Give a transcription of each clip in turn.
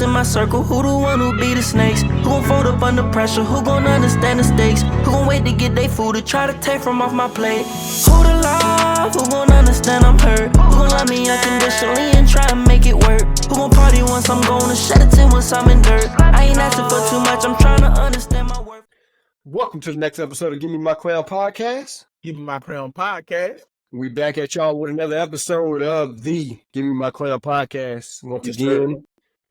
in my circle? Who the one who be the snakes? Who gon' fold up under pressure? Who gon' understand the stakes? Who gon' wait to get their food to try to take from off my plate? Who the love? Who gon' understand I'm hurt? Who gon' love me unconditionally and try and make it work? Who gon' party once I'm gone and shed a tear once I'm in dirt? I ain't asking for too much, I'm trying to understand my worth. Welcome to the next episode of Give Me My Crown podcast. Give Me My Crown podcast. We back at y'all with another episode of the Give Me My Crown podcast. Once again,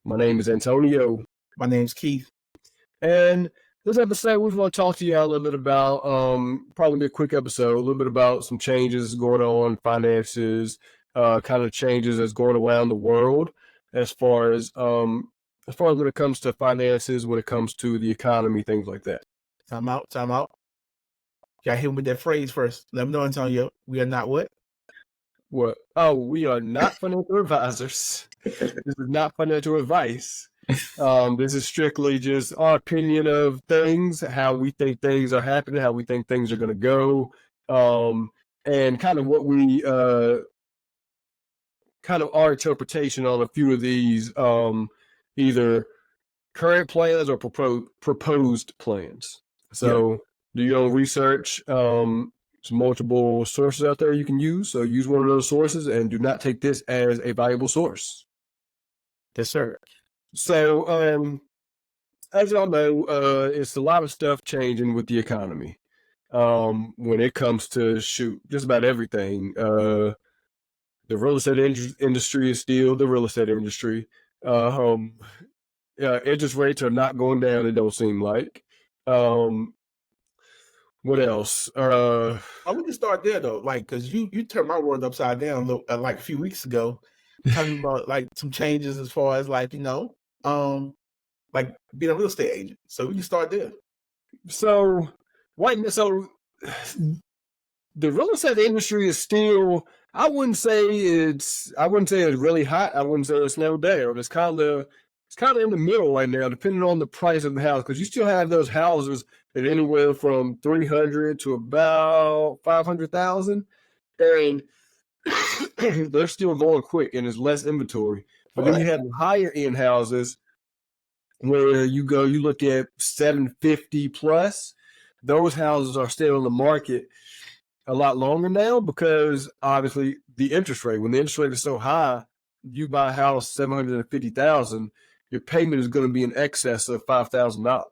my name is Antonio. My name's Keith. And this episode, we want to talk to you a little bit about, probably a quick episode, a little bit about some changes going on, finances, kind of changes that's going around the world as far as when it comes to finances, when it comes to the economy, things like that. Time out. Y'all hit him with that phrase first. Let me know, Antonio. We are not what? What? Oh, we are not financial advisors. This is not financial advice. This is strictly just our opinion of things, how we think things are happening, how we think things are going to go, and kind of what we, kind of our interpretation on a few of these, either current plans or proposed plans. So do your own research. There's multiple sources out there you can use. So use one of those sources and do not take this as a valuable source. Yes, sir. So as y'all know, it's a lot of stuff changing with the economy. When it comes to just about everything. The real estate industry is still the real estate industry. Interest rates are not going down, it don't seem like. What else? We can start there though, like, cause you turned my world upside down like a few weeks ago, talking about like some changes as far as like like being a real estate agent. So we can start there. So the real estate industry is still. I wouldn't say it's really hot. I wouldn't say it's never there. It's kind of in the middle right now, depending on the price of the house, because you still have those houses at anywhere from $300,000 to about $500,000, and they're still going quick, and there's less inventory. But then you have the higher end houses where you look at 750 plus. Those houses are still on the market a lot longer now because obviously the interest rate. When the interest rate is so high, you buy a house $750,000. Your payment is going to be in excess of $5,000.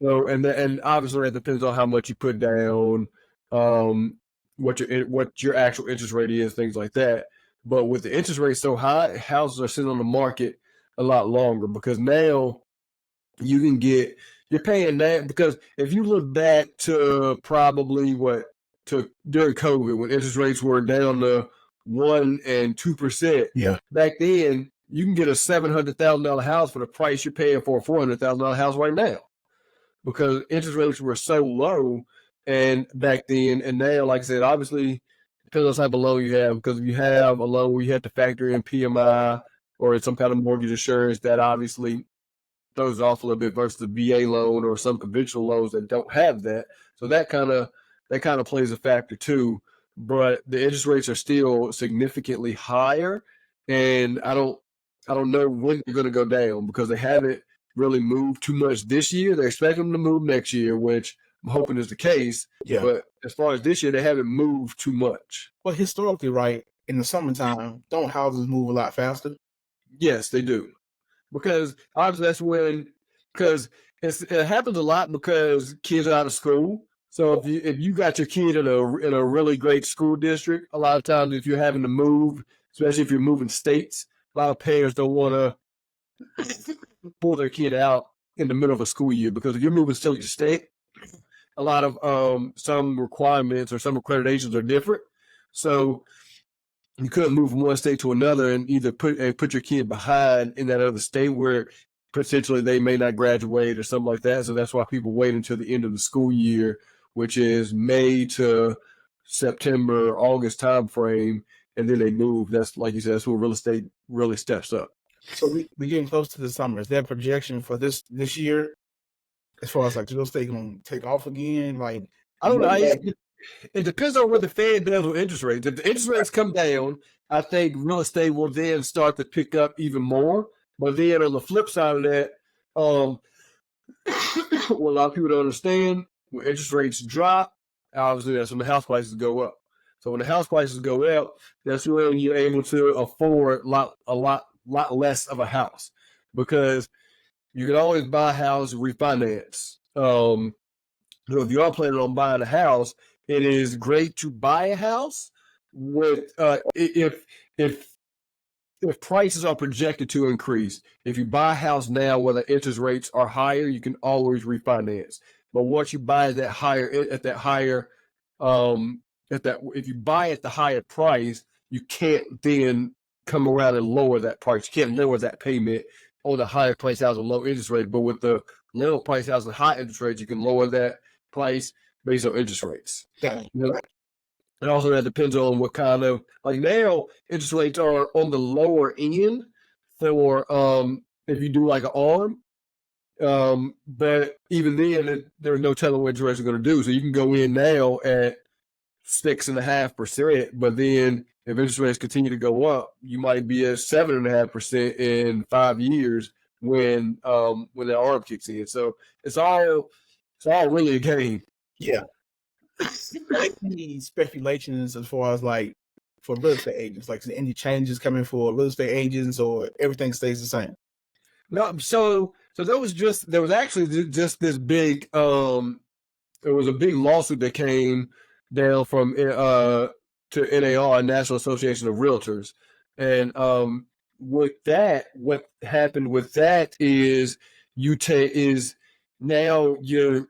So, and obviously it depends on how much you put down, what your actual interest rate is, things like that. But with the interest rate so high, houses are sitting on the market a lot longer because now you're paying that, because if you look back to probably during COVID, when interest rates were down to 1% and 2%, back then you can get a $700,000 house for the price you're paying for a $400,000 house right now, because interest rates were so low and back then. And now, like I said, obviously depends on the type of loan you have, because if you have a loan where you have to factor in PMI or some kind of mortgage insurance, that obviously throws off a little bit versus the VA loan or some conventional loans that don't have that. So that kind of plays a factor too. But the interest rates are still significantly higher, and I don't know when they're going to go down, because they haven't really moved too much this year. They're expecting them to move next year, which I'm hoping is the case. Yeah. But as far as this year, they haven't moved too much. Well, historically, right, in the summertime, don't houses move a lot faster? Yes, they do. Because obviously because it happens a lot because kids are out of school. So if you got your kid in a really great school district, a lot of times if you're having to move, especially if you're moving states, a lot of parents don't want to pull their kid out in the middle of a school year, because if you're moving state to state, a lot of some requirements or some accreditations are different. So you couldn't move from one state to another and either put your kid behind in that other state where potentially they may not graduate or something like that. So that's why people wait until the end of the school year, which is May to September, August time frame, and then they move. That's, like you said, that's when real estate really steps up. So we getting close to the summer. Is there a projection for this year as far as like real estate going to take off again? Like, I don't know. It depends on where the Fed does with interest rates. If the interest rates come down, I think real estate will then start to pick up even more, But then on the flip side of that, what a lot of people don't understand, when interest rates drop, obviously that's when the house prices go up. So when the house prices go up, that's when you're able to afford a lot less of a house, because you can always buy a house and refinance. So if you are planning on buying a house, it is great to buy a house with if prices are projected to increase. If you buy a house now where the interest rates are higher, you can always refinance. But once you buy if you buy at the higher price, you can't then come around and lower that price. You can't lower that payment on the higher price house with low interest rate. But with the low price house with high interest rates, you can lower that price based on interest rates. Yeah. And also that depends on what kind of, like now interest rates are on the lower end for if you do like an ARM. But even then there's no telling what interest rates are going to do. So you can go in now at 6.5%, but then if interest rates continue to go up, you might be at 7.5% in 5 years when the ARM kicks in. So it's all really a game. Yeah. Any speculations as far as like for real estate agents, like any changes coming for real estate agents, or everything stays the same? No, so there was actually just this big there was a big lawsuit that came down from to NAR, National Association of Realtors, and what happened with that is now you're,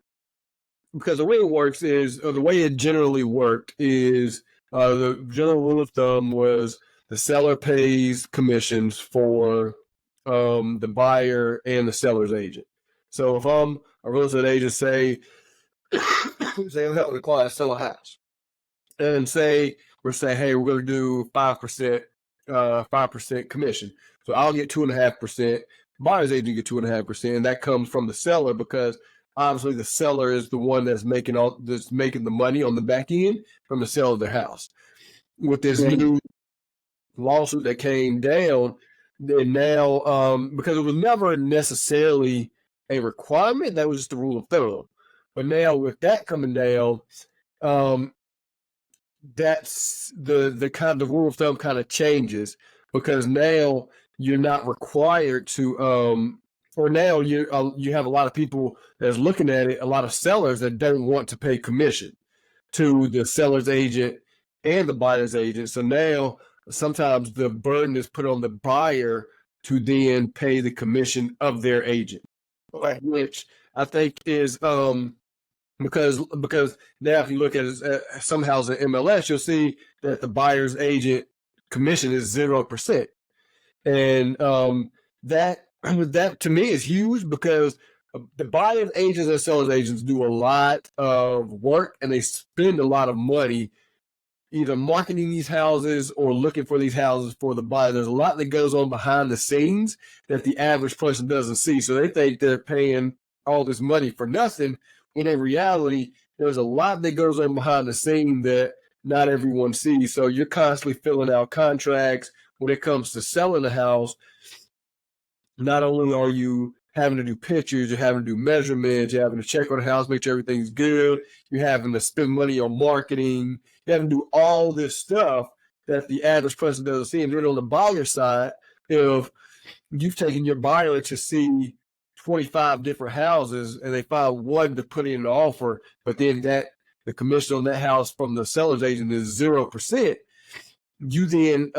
because the way it works is, or the way it generally worked is, the general rule of thumb was the seller pays commissions for the buyer and the seller's agent. So if I'm a real estate agent, say I'm helping a client sell a house, and we're saying, hey, we're going to do 5% commission. So I'll get 2.5%. Buyer's agent get 2.5%, and that comes from the seller, because obviously the seller is the one that's making the money on the back end from the sale of their house. With this new lawsuit that came down, and now because it was never necessarily a requirement, that was just the rule of thumb. But now with that coming down, that's the kind of rule of thumb kind of changes, because now you're not required to or now you have a lot of people that's looking at it, a lot of sellers that don't want to pay commission to the seller's agent and the buyer's agent. So now sometimes the burden is put on the buyer to then pay the commission of their agent, which I think is because now if you look at some houses in MLS, you'll see that the buyer's agent commission is 0%, and that to me is huge, because the buyer's agents and seller's agents do a lot of work, and they spend a lot of money either marketing these houses or looking for these houses for the buyer. There's a lot that goes on behind the scenes that the average person doesn't see. So they think they're paying all this money for nothing, when in reality, there's a lot that goes on behind the scene that not everyone sees. So you're constantly filling out contracts when it comes to selling a house. Not only are you having to do pictures, you're having to do measurements, you're having to check on the house, make sure everything's good, you're having to spend money on marketing, you're having to do all this stuff that the average person doesn't see. And then on the buyer side, if you've taken your buyer to see 25 different houses and they find one to put in an offer, but then the commission on that house from the seller's agent is 0%, you then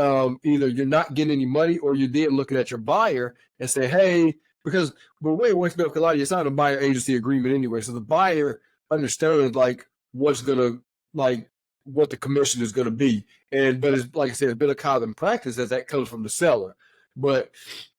either you're not getting any money, or you're then looking at your buyer and say, hey, because the way it works, because a lot of it's not a buyer agency agreement anyway. So the buyer understands what the commission is going to be. But it's, like I said, it's been a common practice that comes from the seller. But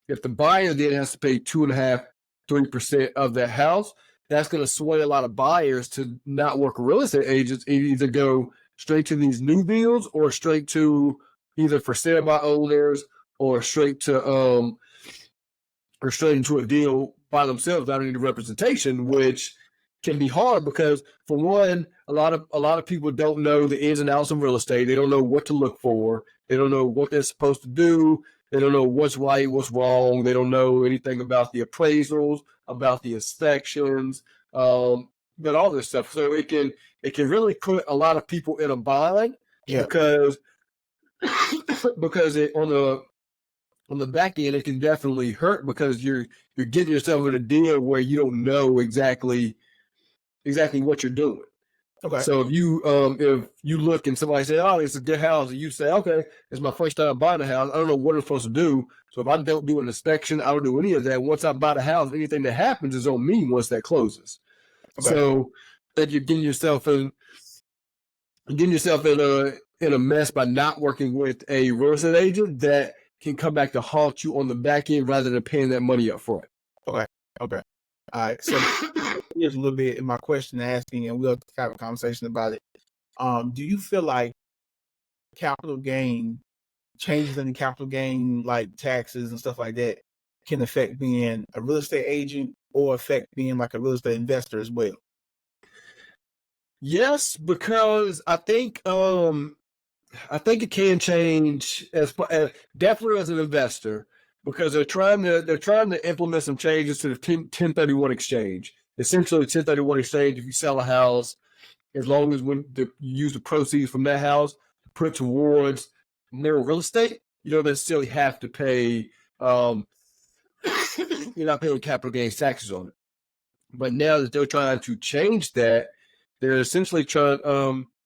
if the buyer then has to pay 2.5%, 3% of that house, that's going to sway a lot of buyers to not work with real estate agents, and either go straight to these new builds, or straight to either for sale by owners, or straight into a deal by themselves without any representation, which can be hard, because for one, a lot of people don't know the ins and outs of real estate. They don't know what to look for. They don't know what they're supposed to do. They don't know what's right, what's wrong. They don't know anything about the appraisals, about the inspections, but all this stuff. So it can really put a lot of people in a bind because on the back end it can definitely hurt because you're getting yourself in a deal where you don't know exactly what you're doing. Okay. So if you look and somebody says, "Oh, it's a good house," and you say, "Okay, it's my first time buying a house. I don't know what I'm supposed to do. So if I don't do an inspection, I don't do any of that. Once I buy the house, anything that happens is on me once that closes." Okay. So that you're getting yourself in a mess by not working with a real estate agent that can come back to haunt you on the back end rather than paying that money up front. Okay. All right. So here's a little bit in my question asking, and we'll have a conversation about it. Do you feel like changes in the capital gain, like taxes and stuff like that, can affect being a real estate agent or affect being like a real estate investor as well? Yes, because I think it can change as definitely as an investor, because they're trying to implement some changes to the 1031 exchange. Essentially, the 1031 exchange, if you sell a house, as long as you use the proceeds from that house to put towards their real estate, you don't necessarily have to pay. You're not paying capital gains taxes on it. But now that they're trying to change that, they're essentially trying.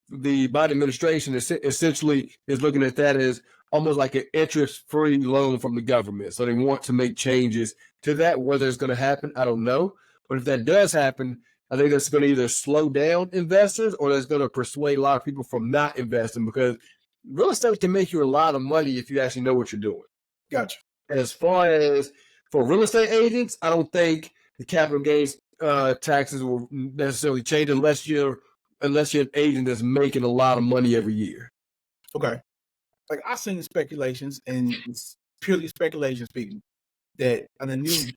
The Biden administration essentially is looking at that as almost like an interest-free loan from the government. So they want to make changes to that. Whether it's going to happen, I don't know. But if that does happen, I think that's going to either slow down investors or that's going to persuade a lot of people from not investing, because real estate can make you a lot of money if you actually know what you're doing. Gotcha. As far as for real estate agents, I don't think the capital gains taxes will necessarily change unless you're an agent that's making a lot of money every year. Okay. Like I've seen speculations, and it's purely speculation speaking, that on the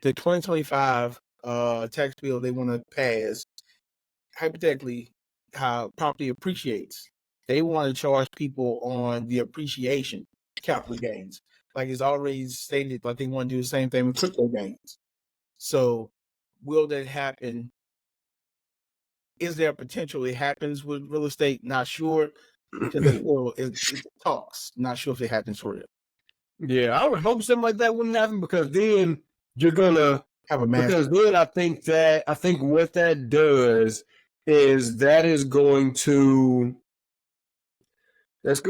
2025 tax bill they want to pass, hypothetically, how property appreciates, they want to charge people on the appreciation capital gains. Like it's already stated, like they want to do the same thing with crypto gains. So will that happen? Is there a potential it happens with real estate? Not sure. It talks. Not sure if it happens for it. Yeah, I would hope something like that wouldn't happen, because then you're gonna have a massive. Because then I think what that does is that's good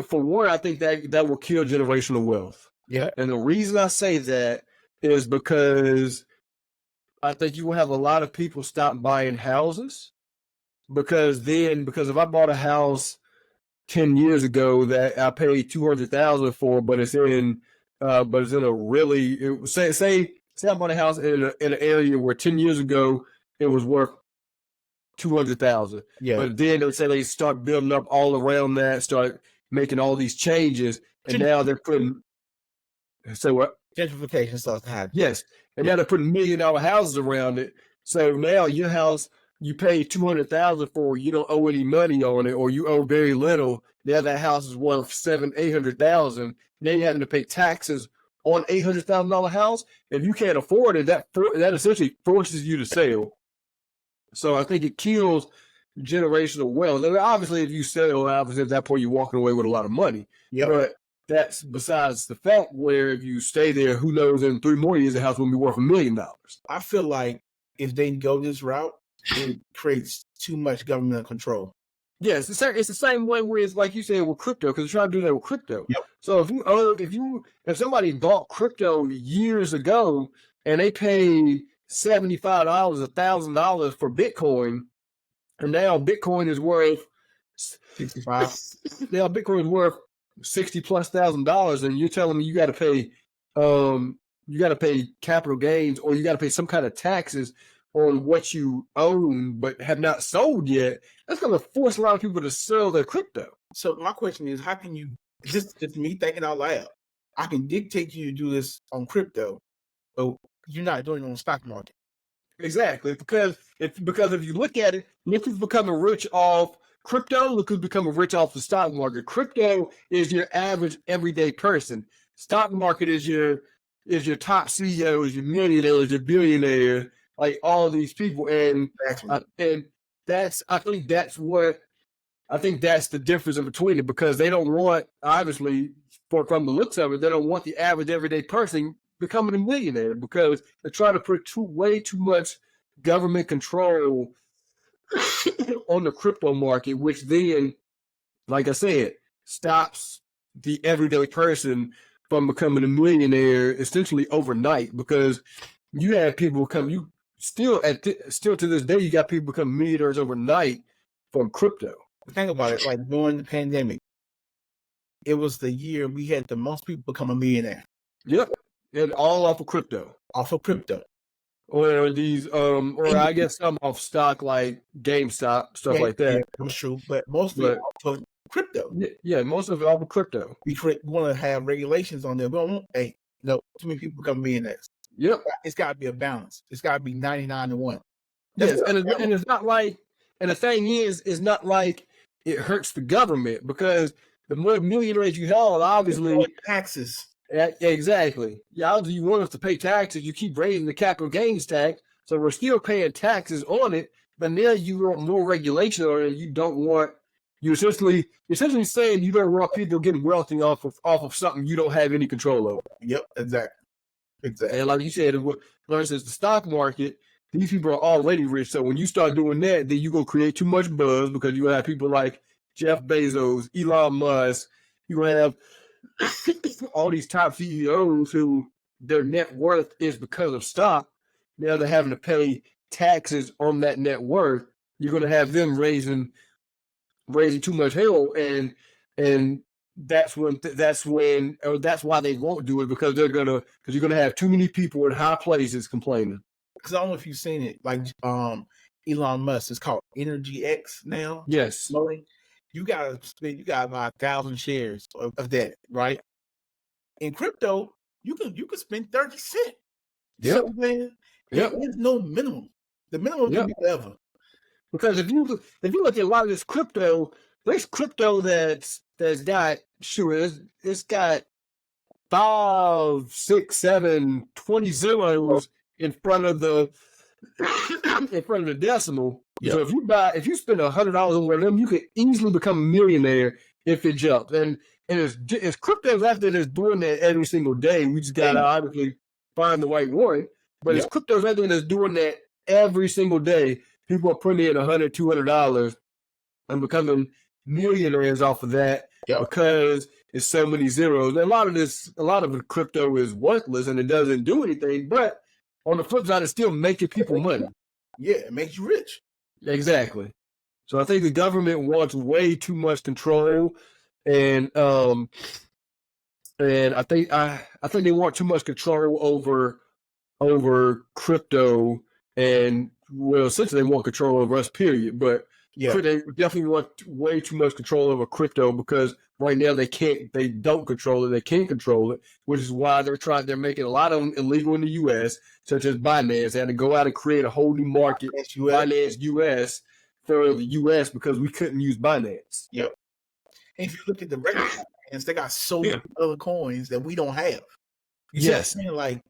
for one. I think that will kill generational wealth. Yeah, and the reason I say that is because I think you will have a lot of people stop buying houses. Because if I bought a house 10 years ago that I paid $200,000 for, but it's in a really say I bought a house in an area where 10 years ago it was worth $200,000. Yeah. But then they start building up all around that, start making all these changes, and now they're putting. Say what? Gentrification starts to happen. Yes, and now they're putting $1 million houses around it. So now your house, you pay $200,000 for, you don't owe any money on it, or you owe very little. Now that house is worth $800,000. Now you're having to pay taxes on $800,000 house. If you can't afford it, that essentially forces you to sell. So I think it kills generational wealth. And obviously, if you sell, obviously at that point you're walking away with a lot of money. Yep. But that's besides the fact where if you stay there, who knows, in 3 more years the house will be worth $1 million. I feel like if they go this route, it creates too much government control. Yeah, it's the same way where it's like you said with crypto, because they're trying to do that with crypto. Yep. So if somebody bought crypto years ago and they paid $75, $1,000 for Bitcoin, and now Bitcoin is worth 65. Now Bitcoin is worth $60,000+, and you're telling me you got to pay capital gains, or you got to pay some kind of taxes on what you own but have not sold yet. That's going to force a lot of people to sell their crypto. So my question is, how can you, just me thinking out loud, I can dictate you to do this on crypto, but you're not doing it on the stock market. Exactly, because if you look at it, look who's becoming rich off crypto, look who's becoming rich off the stock market. Crypto is your average everyday person. stock market is your top CEOs, your millionaires, your billionaires, like all of these people, and I think that's the difference in between it, because they don't want, obviously, from the looks of it, they don't want the average everyday person becoming a millionaire, because they're trying to put way too much government control on the crypto market, which then, like I said, stops the everyday person from becoming a millionaire essentially overnight, because you have people still to this day, you got people become millionaires overnight from crypto. Think about it, like during the pandemic, it was the year we had the most people become a millionaire. Yep. And all off of crypto. Off of crypto. Or these, or I guess some off stock like GameStop, stuff like that. Yeah, that's true. But mostly off of crypto. Yeah, most of it off of crypto. We want to have regulations on there. We don't want, too many people become millionaires. Yep. It's got to be a balance. It's got to be 99-1. Yes, and it's not like, and the thing is, it's not like it hurts the government, because the more millionaires you have, obviously taxes. Yeah, exactly. Yeah, obviously you want us to pay taxes. You keep raising the capital gains tax, so we're still paying taxes on it. But now you want more regulation on it. You don't want. You're essentially saying you don't want people getting wealthy off of something you don't have any control over. Yep, exactly. And like you said, for instance, the stock market, these people are already rich. So when you start doing that, then you're gonna create too much buzz, because you have people like Jeff Bezos, Elon Musk. You're gonna have all these top CEOs who their net worth is because of stock. Now they're having to pay taxes on that net worth. You're going to have them raising too much hell, and that's why they won't do it, because you're going to have too many people in high places complaining. Because I don't know if you've seen it, like Elon Musk, it's called Energy X now. Yes. You got about 1,000 shares of that, right? In crypto, you can spend 30 cents. Yep. So, man, there is no minimum. The minimum can be whatever. Because if you look at a lot of this crypto, there's crypto that's got, it's got 5, 6, 7, 20 zeros in front of the decimal. Yep. So if you spend $100 on one of them, you could easily become a millionaire if it jumps. And it's cryptos out there that's doing that every single day. We just gotta obviously find the right one. But it's cryptos out there that's doing that every single day. People are putting in $100, $200 and becoming millionaires off of that because it's so many zeros. And a lot of the crypto is worthless and it doesn't do anything. But on the flip side, it's still making people money. Yeah, it makes you rich. Exactly. So I think the government wants way too much control, and I think they want too much control over crypto, and well, essentially they want control over us, period. But they definitely want way too much control over crypto, because right now they don't control it, they can't control it, which is why they're making a lot of them illegal in the US, such as Binance. They had to go out and create a whole new market, Binance US, for the US, because we couldn't use Binance. Yep. And if you look at the regular coins, they got so many other coins that we don't have. You see what I'm saying?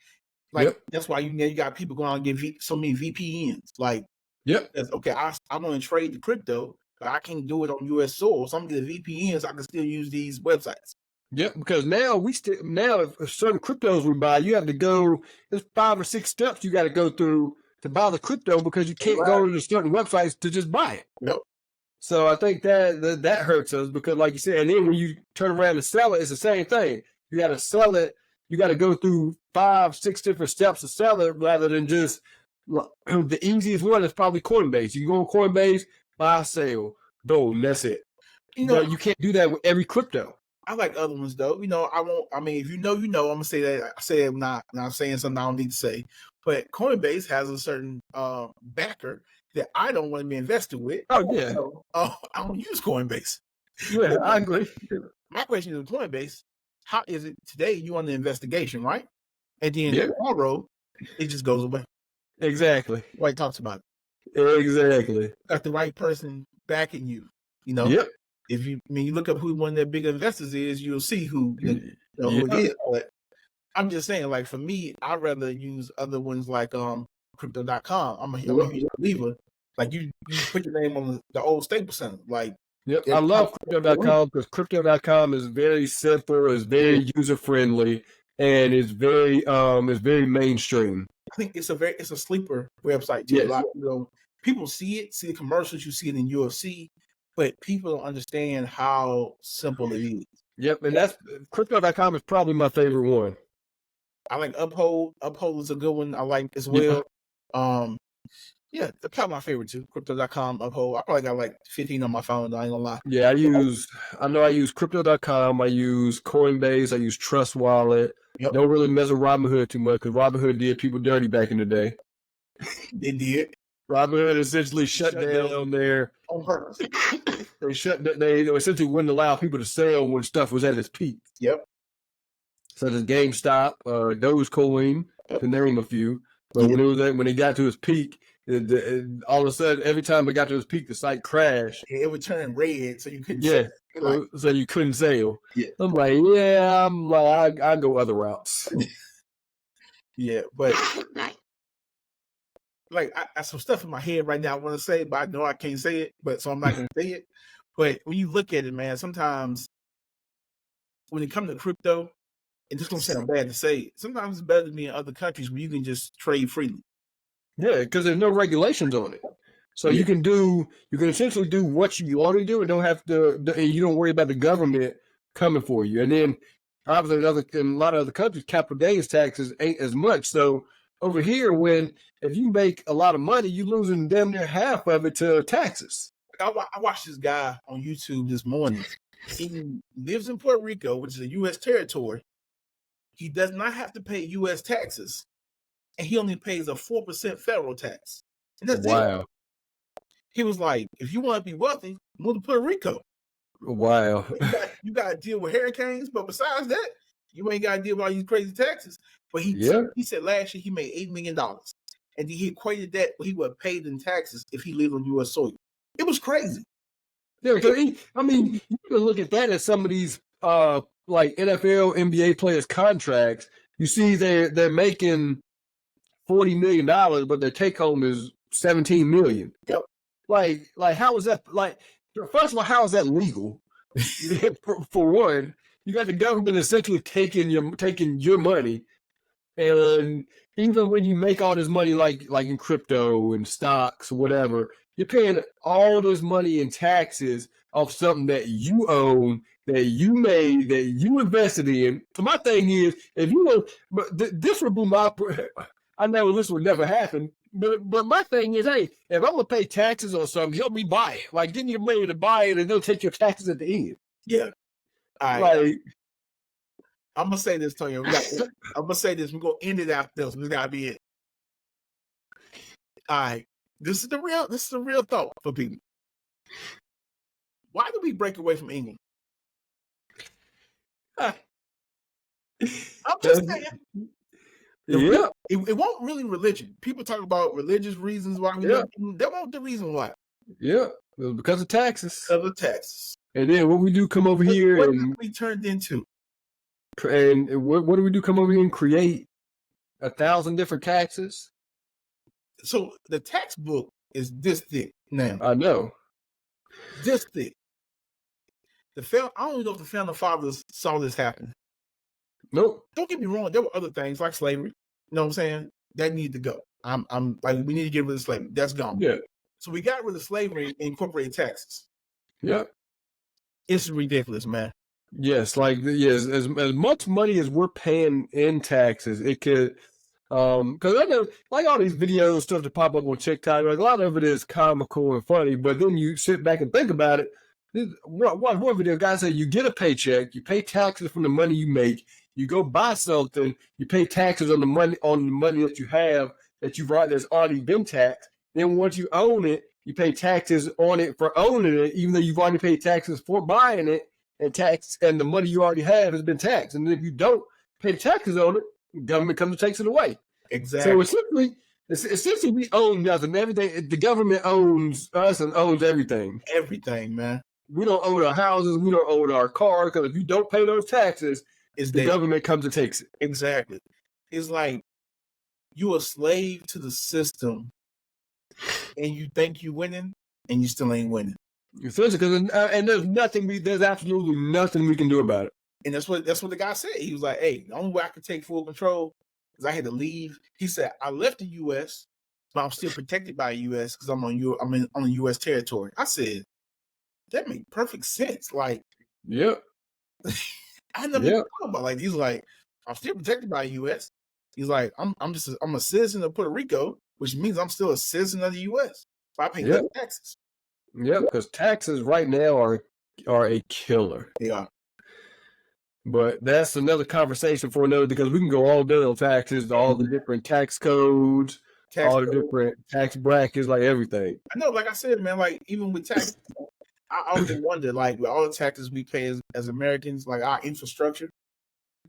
Like that's why you got people going out and get so many VPNs. Like, okay, I want to trade the crypto, but I can't do it on US soil. So I'm gonna get VPNs. I can still use these websites. Yep, because now if certain cryptos we buy, you have to go. There's 5 or 6 steps you got to go through to buy the crypto, because you can't go to the certain websites to just buy it. Yep. So I think that hurts us, because, like you said, and then when you turn around and sell it, it's the same thing. You got to sell it. You got to go through 5, 6 different steps to sell it, rather than just the easiest one is probably Coinbase. You go on Coinbase, buy, sell, boom, that's it. But you can't do that with every crypto. I like other ones though. I mean, if you know, I'm gonna say that. I say I'm not saying something I don't need to say. But Coinbase has a certain backer that I don't want to be invested with. Oh yeah. So, I don't use Coinbase. Yeah, I agree. My question is with Coinbase, how is it today? You on the investigation, right? And then tomorrow, it just goes away. Exactly. White talks about it. Exactly. Got the right person backing you. If you look up who one of their big investors is, you'll see who know who it is. But I'm just saying, like for me, I'd rather use other ones like crypto.com. I'm a huge believer. Like you put your name on the old Staples Center. Like Yep, I love crypto.com because crypto.com is very simple, is very user friendly, and is very mainstream. I think it's a sleeper website too. Yes. A lot, people see the commercials, you see it in UFC, but people don't understand how simple it is. Yep, and that's crypto.com is probably my favorite one. I like Uphold. Uphold is a good one I like as well. Yeah, they're probably my favorite too. Crypto.com, Uphold. I probably got like 15 on my phone, I ain't gonna lie. Yeah, I use crypto.com, I use Coinbase, I use Trust Wallet. Yep. Don't really mess with Robinhood too much because Robinhood did people dirty back in the day. They did. Robinhood essentially shut down their on purpose. They essentially wouldn't allow people to sell when stuff was at its peak. Yep. So there's GameStop, Dogecoin, to name a few. But when it got to its peak, all of a sudden, every time it got to its peak, the site crashed. It would turn red, so you couldn't. Yeah, so you couldn't sell. Yeah. I'm like, I go other routes. Yeah, but like I some stuff in my head right now I want to say, but I know I can't say it, so I'm not gonna say it. But when you look at it, man, sometimes when it comes to crypto, and just gonna sound bad to say, sometimes it's better to be in other countries where you can just trade freely. Yeah, because there's no regulations on it. So you can essentially do what you want to do and don't have to, and you don't worry about the government coming for you. And then obviously in a lot of other countries, capital gains taxes ain't as much. So over here, if you make a lot of money, you're losing damn near half of it to taxes. I watched this guy on YouTube this morning. He lives in Puerto Rico, which is a U.S. territory. He does not have to pay U.S. taxes, and he only pays a 4% federal tax. And that's it. He was like, if you want to be wealthy, move to Puerto Rico. Wow. You got to deal with hurricanes, but besides that, you ain't got to deal with all these crazy taxes. But he said last year he made $8 million, and he equated that what he would have paid in taxes if he lived on U.S. soil. It was crazy. Yeah, you can look at that as some of these like NFL, NBA players' contracts. You see, they're making $40 million, but their take home is $17 million. Yep. Like how is that? Like, first of all, how is that legal? For one, you got the government essentially taking your money, and even when you make all this money, like in crypto and stocks or whatever, you're paying all this money in taxes off something that you own, that you made, that you invested in. So my thing is, if you know, but this would be my. I know this would never happen, but my thing is, hey, if I'm gonna pay taxes on something, help me buy it. Like, give me your money to buy it, and they'll take your taxes at the end. Yeah. All right. Like, I'm gonna say this, Tony. I'm gonna say this. We're gonna end it after this. This gotta be it. All right. This is the real thought for people. Why do we break away from England? I'm just saying. It won't really religion. People talk about religious reasons why we left England. That won't the reason why. Yeah, it was because of taxes. Because of taxes. And then what we do come over here what and we turned into. And what do we do? Come over here and create 1,000 different taxes? So the tax book is this thick now. I know. This thick. I don't know if the founding fathers saw this happen. Nope. Don't get me wrong. There were other things like slavery. You know what I'm saying? That need to go. I'm like, we need to get rid of slavery. That's gone. Yeah. So we got rid of slavery and incorporated taxes. Yeah. It's ridiculous, man. Yes, as much money as we're paying in taxes, it could, because I know, like all these videos and stuff that pop up on TikTok, like a lot of it is comical and funny, but then you sit back and think about it. One video, guy said you get a paycheck, you pay taxes from the money you make, you go buy something, you pay taxes on the money that you have that's already been taxed. Then once you own it, you pay taxes on it for owning it, even though you've already paid taxes for buying it. And the money you already have has been taxed. And if you don't pay the taxes on it, the government comes and takes it away. Exactly. So essentially we own nothing. Everything. The government owns us and owns everything. Everything, man. We don't own our houses. We don't own our cars. Because if you don't pay those taxes, is the that government comes and takes it. exactly. It's like you a slave to the system, and you think you winning, and you still ain't winning. Especially because and there's absolutely nothing we can do about it. And that's what the guy said. He was like, "Hey, the only way I could take full control is I had to leave." He said, "I left the U.S., but I'm still protected by the U.S. because I'm on U.S. territory." I said, "That makes perfect sense." Like, Yep. I never Yep. thought about it. Like he's like, "I'm still protected by the U.S." He's like, I'm a citizen of Puerto Rico, which means I'm still a citizen of the U.S. So I pay Yep. less taxes. Yep. Because taxes right now are a killer. They are. But that's another conversation for another, because we can go all day on taxes, all the different tax codes, all the different tax brackets, like everything. I know, like I said, man, like even with tax, I often wonder, like with all the taxes we pay as Americans, like our infrastructure,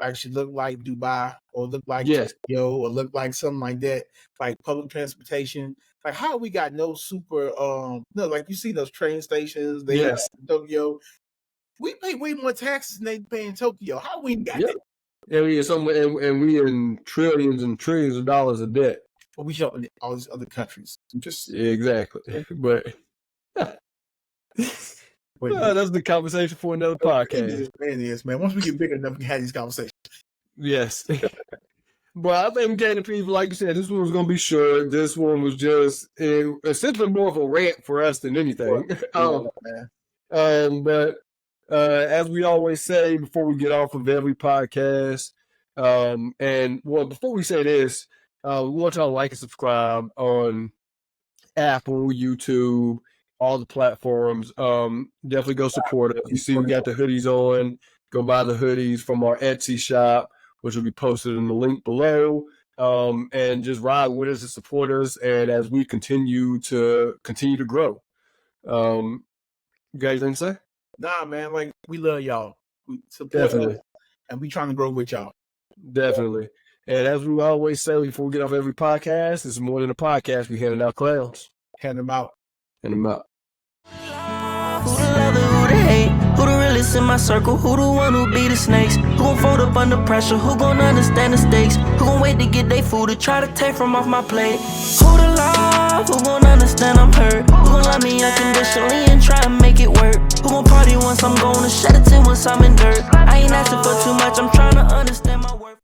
like should look like Dubai or look like Tokyo or look like something like that, like public transportation. Like how we got no super, no, like you see those train stations, they have in Tokyo. We pay way more taxes than they pay in Tokyo. How we got that? Yeah, and we in trillions and trillions of dollars of debt. But we show in all these other countries. Exactly. But that's the conversation for another podcast. It is, man. Once we get big enough, we can have these conversations. Yes. But I think getting people, like you said, this one was going to be short. This one was just essentially more of a rant for us than anything. But as we always say before we get off of every podcast, before we say this, we want y'all to like and subscribe on Apple, YouTube, all the platforms. Definitely go support us. You see we got the hoodies on. Go buy the hoodies from our Etsy shop, which will be posted in the link below. And just ride with us and support us, and as we continue to grow. You guys anything to say? Nah, man, like we love y'all. We support Definitely. us, and we trying to grow with y'all. Definitely. And as we always say before we get off every podcast, it's more than a podcast. We handing out clowns. Hand them out. Hand them out. Who the lover, who the hate? Who the realest in my circle? Who the one who be the snakes? Who gon' fold up under pressure? Who gon' understand the stakes? Who gon' wait to get they food to try to take from off my plate? Who the love? Who gon' understand I'm hurt? Who gon' love me unconditionally and try and make it work? Who gon' party once I'm gone and shed a tear once I'm in dirt? I ain't asking for too much, I'm trying to understand my worth.